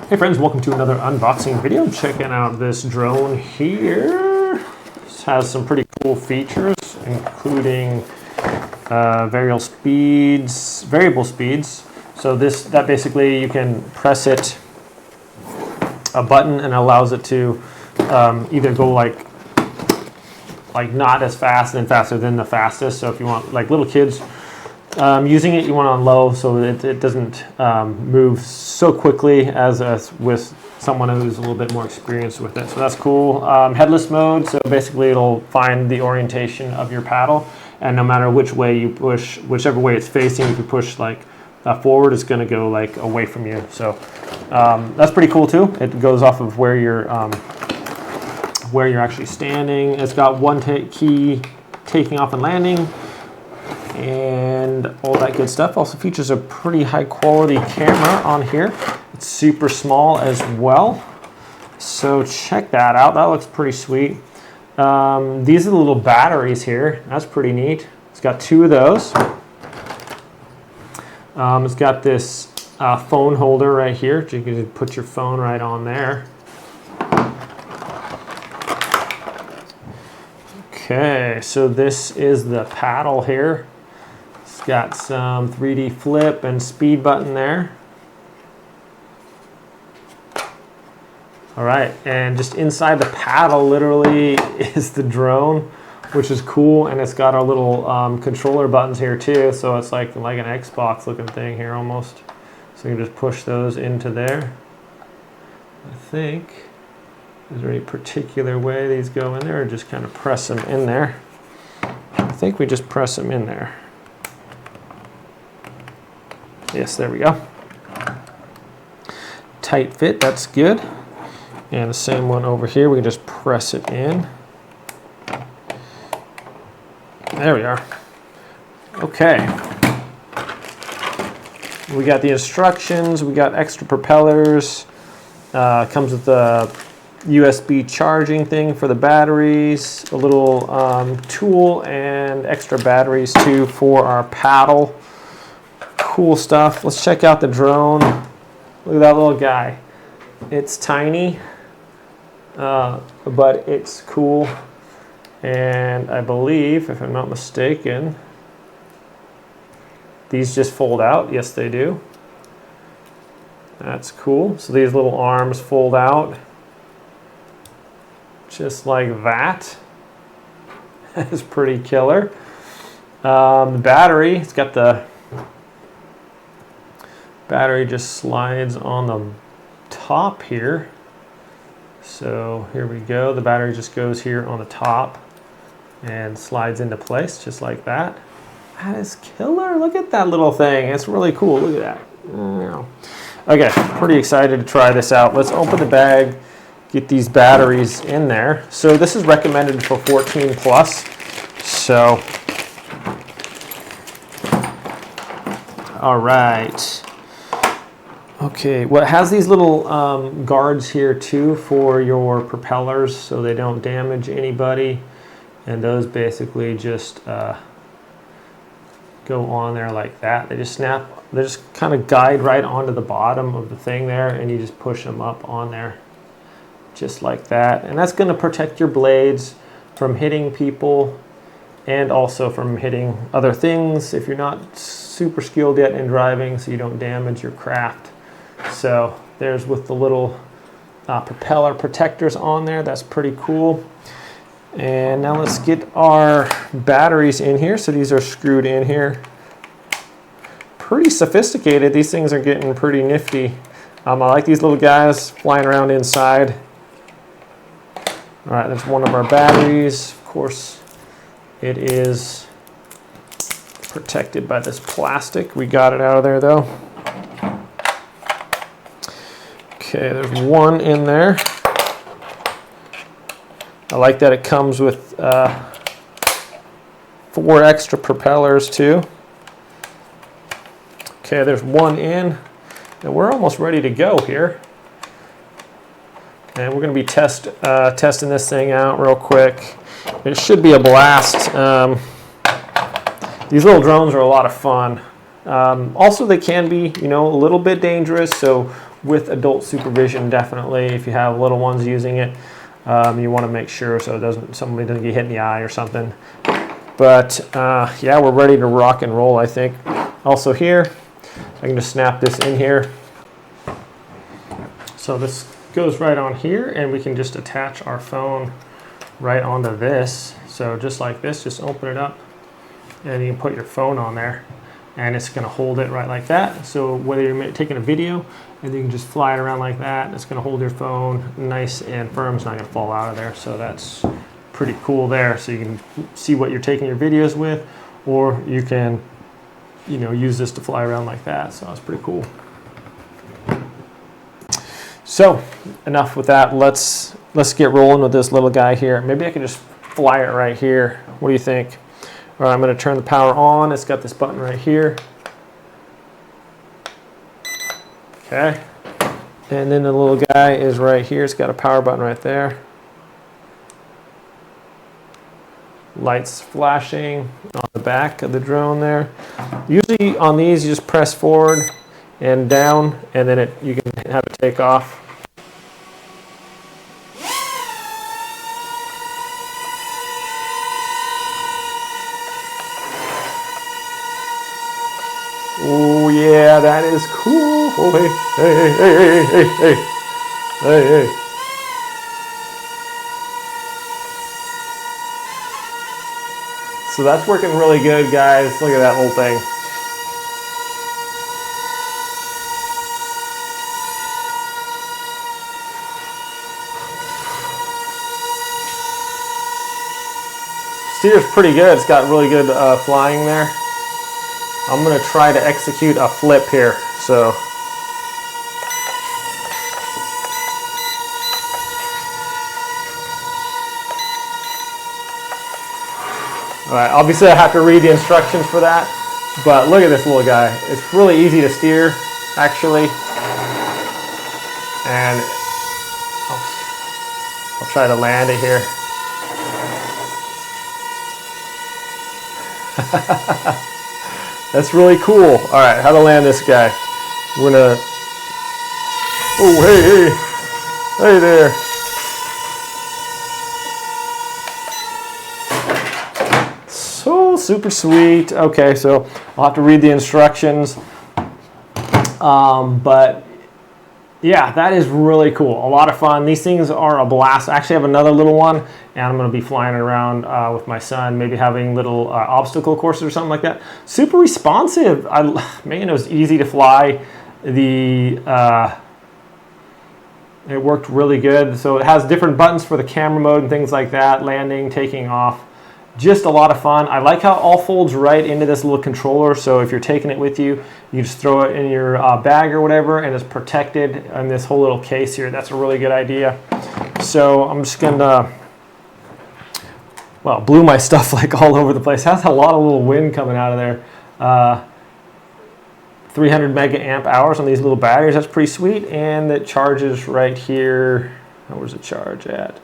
Hey friends, welcome to another unboxing video. I'm checking out this drone here. This has some pretty cool features, including variable speeds. So that basically you can press it a button and allows it to either go like not as fast and then faster than the fastest. So if you want like little kids using it, you want it on low so it doesn't move so quickly as with someone who's a little bit more experienced with it. So that's cool. Headless mode, so basically it'll find the orientation of your paddle, and no matter which way you push, whichever way it's facing, if you push like forward, it's going to go like away from you. So that's pretty cool too. It goes off of where you're actually standing. It's got one key taking off and landing, and all that good stuff. Also features a pretty high quality camera on here. It's super small as well, so check that out. That looks pretty sweet. These are the little batteries here. That's pretty neat. It's got two of those. It's got this phone holder right here, so you can put your phone right on there. Okay, so this is the paddle here. It's got some 3D flip and speed button there. All right, and just inside the paddle literally is the drone, which is cool, and it's got our little controller buttons here too, so it's like an Xbox looking thing here almost. So you can just push those into there. I think, is there any particular way these go in there, or just kind of press them in there? I think we just press them in there. Yes, there we go. Tight fit, that's good. And the same one over here, we can just press it in. There we are. Okay. We got the instructions, we got extra propellers. Comes with the USB charging thing for the batteries, a little tool, and extra batteries too for our paddle. Cool stuff. Let's check out the drone. Look at that little guy. It's tiny, but it's cool. And I believe, if I'm not mistaken, these just fold out. Yes, they do. That's cool. So these little arms fold out just like that. That is pretty killer. The battery, it's got the battery just slides on the top here. So here we go. The battery just goes here on the top and slides into place just like that. That is killer. Look at that little thing. It's really cool. Look at that. Okay, pretty excited to try this out. Let's open the bag, get these batteries in there. So this is recommended for 14 plus. So, all right. Okay, well, it has these little guards here too for your propellers so they don't damage anybody. And those basically just go on there like that. They just snap, they just kind of guide right onto the bottom of the thing there, and you just push them up on there just like that. And that's going to protect your blades from hitting people and also from hitting other things if you're not super skilled yet in driving, so you don't damage your craft. So there's with the little propeller protectors on there. That's pretty cool. And now let's get our batteries in here. So these are screwed in here. Pretty sophisticated. These things are getting pretty nifty. I like these little guys flying around inside. All right, that's one of our batteries. Of course, it is protected by this plastic. We got it out of there though. Okay, there's one in there. I like that it comes with 4 extra propellers too. Okay, there's one in, and we're almost ready to go here. And we're going to be testing this thing out real quick. It should be a blast. These little drones are a lot of fun. Also, they can be, a little bit dangerous. So with adult supervision, definitely. If you have little ones using it, you want to make sure so somebody doesn't get hit in the eye or something. But yeah, we're ready to rock and roll, I think. Also here, I can just snap this in here. So this goes right on here, and we can just attach our phone right onto this. So just like this, just open it up, and you can put your phone on there, and it's going to hold it right like that. So whether you're taking a video, and you can just fly it around like that, it's going to hold your phone nice and firm. It's not going to fall out of there. So that's pretty cool there. So you can see what you're taking your videos with, or you can, you know, use this to fly around like that. So that's pretty cool. So enough with that. Let's get rolling with this little guy here. Maybe I can just fly it right here. What do you think? All right, I'm going to turn the power on. It's got this button right here. Okay. And then the little guy is right here. It's got a power button right there. Lights flashing on the back of the drone there. Usually on these, you just press forward and down, and then you can have it take off. Oh yeah, that is cool. Oh hey, hey, hey, hey, hey, hey, hey, hey. So that's working really good, guys. Look at that little thing. Steers pretty good. It's got really good flying there. I'm going to try to execute a flip here. So all right, obviously I have to read the instructions for that, but look at this little guy. It's really easy to steer, actually. And I'll try to land it here. That's really cool. All right, how to land this guy. We're gonna, oh, hey, hey, hey there. So super sweet. Okay, so I'll have to read the instructions. But yeah, that is really cool. A lot of fun. These things are a blast. I actually have another little one, and I'm going to be flying around with my son, maybe having little obstacle courses or something like that. Super responsive. Man, it was easy to fly. It worked really good. So it has different buttons for the camera mode and things like that, landing, taking off. Just a lot of fun. I like how it all folds right into this little controller. So if you're taking it with you, you just throw it in your bag or whatever, and it's protected in this whole little case here. That's a really good idea. So I'm just gonna, well, blew my stuff like all over the place. Has a lot of little wind coming out of there. 300 mega amp hours on these little batteries. That's pretty sweet. And it charges right here. Where's the charge at?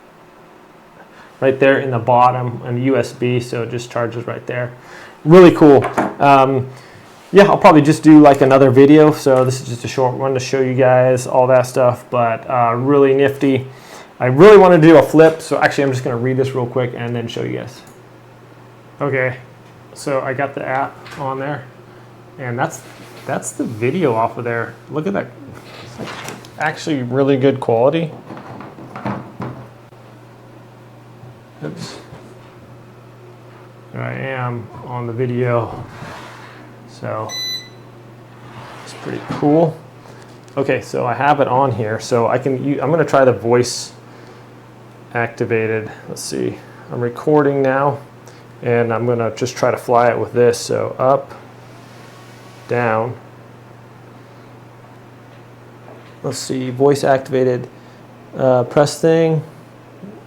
Right there in the bottom on USB, so it just charges right there. Really cool. Yeah, I'll probably just do like another video. So this is just a short one to show you guys all that stuff, but really nifty. I really want to do a flip, so actually I'm just going to read this real quick and then show you guys. Okay, so I got the app on there, and that's the video off of there. Look at that. It's like actually really good quality. Oops. There I am on the video. So it's pretty cool. Okay, so I have it on here, so I'm going to try the voice activated. Let's see. I'm recording now, and I'm going to just try to fly it with this. So up, down. Let's see. Voice activated. Press thing.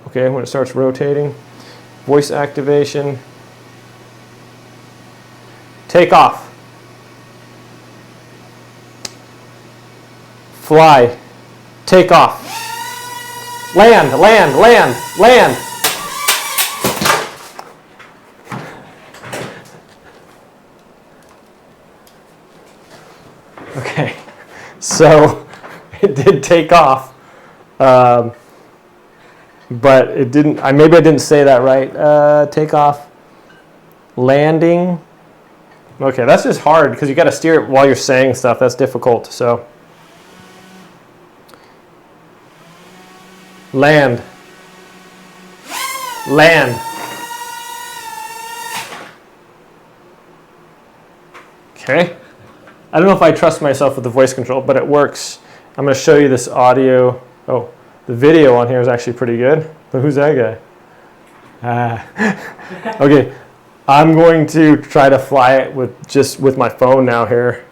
Okay, when it starts rotating, voice activation, take off, fly, take off, land, land, land, land. Okay, so it it did take off. But it didn't, maybe I didn't say that right. Take off, landing. Okay, that's just hard because you got to steer it while you're saying stuff. That's difficult. So, land. Land. Okay. I don't know if I trust myself with the voice control, but it works. I'm going to show you this audio. Oh, the video on here is actually pretty good. But who's that guy? Okay. I'm going to try to fly it with my phone now here.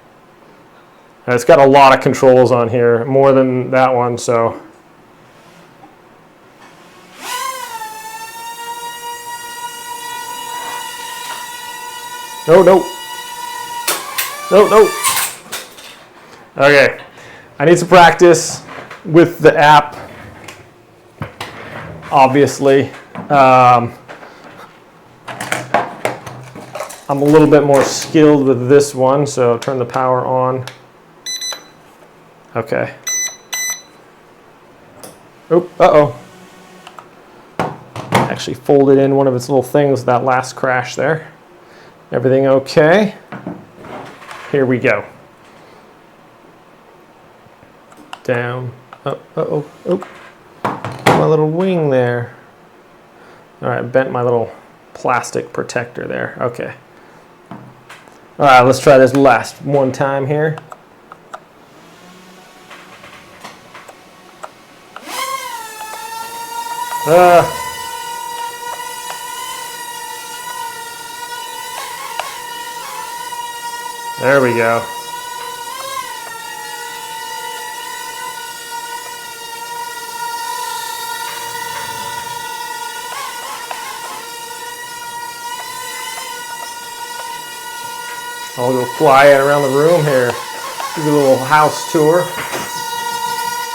And it's got a lot of controls on here, more than that one, so. No, no. No, no. Okay. I need to practice with the app, obviously. I'm a little bit more skilled with this one, so turn the power on. Okay. Oh, uh-oh. Actually folded in one of its little things, that last crash there. Everything okay? Here we go. Down. Oh, uh-oh. Oh. My little wing there. All right, bent my little plastic protector there. Okay. All right, let's try this last one time here. There we go. I'll go fly it around the room here. Give you a little house tour.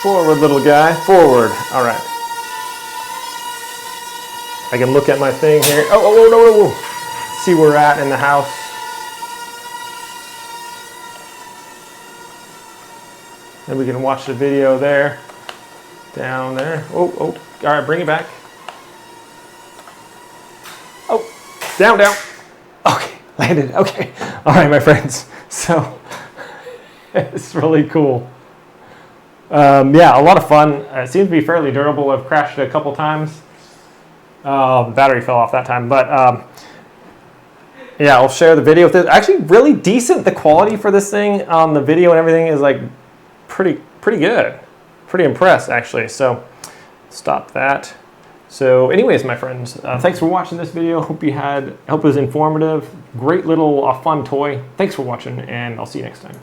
Forward, little guy. Forward. All right. I can look at my thing here. Oh, no. See where we're at in the house. And we can watch the video there. Down there. Oh. All right, bring it back. Oh, down. Okay, landed. Okay. All right, my friends. So it's really cool. Yeah, a lot of fun. It seems to be fairly durable. I've crashed it a couple times. The battery fell off that time, but yeah, I'll share the video with this. Actually, really decent. The quality for this thing, the video and everything is like pretty good. Pretty impressed, actually. So stop that. So anyways, my friends, thanks for watching this video. Hope it was informative. Great little fun toy. Thanks for watching, and I'll see you next time.